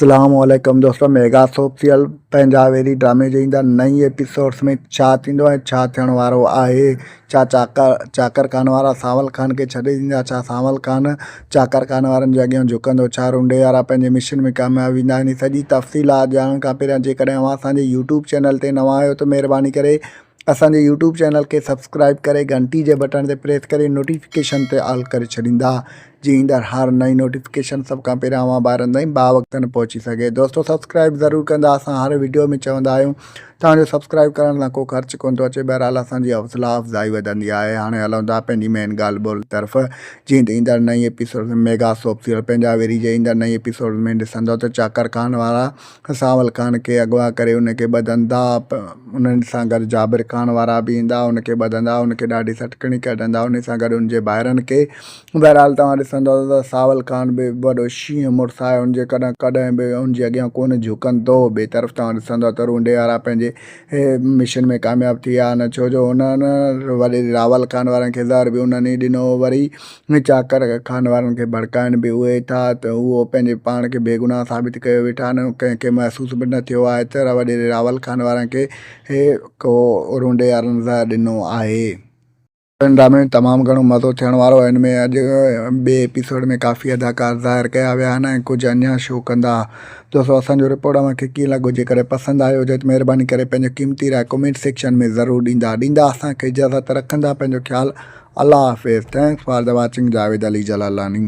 अस्सलामुअलैकुम दोस्तों। Mega soap serial Punjabi ड्रामे जे ईंदा नई एपिसोड्स में छा थींदो ऐं छा थियण वारो आहे। छा चाकर खान वारा सावल खान खे छॾे ॾींदा, छा सावल खान चाकर खान वारनि जे अॻियां झुकंदो, छा रुंडे वारा पंहिंजे मिशन में कामयाबु ईंदा। इन सॼी तफ़सीलात ॼाणण खां पहिरियां जेकॾहिं अव्हां असांजे यूट्यूब चैनल ते नवां आहियो त महिरबानी करे असांजे यूट्यूब चैनल खे सब्सक्राइब करे घंटी जे बटन ते प्रेस करे नोटिफिकेशन ते ऑल करे छॾींदा, जीअं ईंदड़ हर नई नोटिफिकेशन सभ खां पहिरियां अव्हां ॿारनि ताईं बावक़्तनि पहुची सघे। दोस्तों सब्सक्राइब ज़रूरु कंदा, असां हर वीडियो में चवंदा आहियूं तव्हांजो सब्सक्राइब करण लाइ को ख़र्चु कोन थो अचे। बहरहाल असांजी हौसला अफ़ज़ाई वधंदी आहे। हाणे हलूं था पंहिंजी मेन ॻाल्हि ॿोल तरफ़। जीअं त ईंदड़ नई एपिसोड में मेगा सोप सीरियल पंजाबी जे ईंदड़ नई एपिसोड में ॾिसंदो त चाकर खान वारा सावल खान खे अगवा करे उनखे ॿधंदा, उन्हनि सां गॾु जाबिर खान वारा बि ईंदा, उनखे ॿधंदा, उनखे ॾाढी सटकणी कढंदा, उन सां गॾु उनजे ॿाहिरनि खे। बहरहाल तव्हां ॾिसंदो त सावल खान बि वॾो शींहं मुड़ुस आहे, उनजे कॾहिं बि उनजे अॻियां कोन झुकंदो। ॿिए तरफ़ तव्हां ॾिसंदो त रूंडे वारा पंहिंजे मिशन में कामयाबु थी विया आहिनि, छो जो उन्हनि वरी रावल खान वारनि खे ज़हर बि उन्हनि ई ॾिनो। वरी चाकर खान वारनि खे भड़काइनि बि उहे था त उहो पंहिंजे पाण खे बेगुनाह साबित कयो वेठा आहिनि। कंहिंखे महसूस बि न थियो आहे त वॾे रावल खान वारनि खे को रूंडे वारनि ज़हर ॾिनो आहे। ड्रामे में तमामु घणो मज़ो थियण वारो आहे। हिन में अॼु ॿिए एपिसोड में काफ़ी अदाकार ज़ाहिर कया विया आहिनि ऐं कुझु अञा शो कंदा। दोस्तों असांजो रिपोर्ट मूंखे कीअं लॻो, जेकॾहिं पसंदि आयो हुजे त महिरबानी करे पंहिंजो क़ीमती राय कमेंट सेक्शन में ज़रूरु ॾींदा। असांखे इजाज़त रखंदा। पंहिंजो ख़्यालु। अल्लाह हाफ़िज़। Thanks for the watching. Javed Ali जलालानी।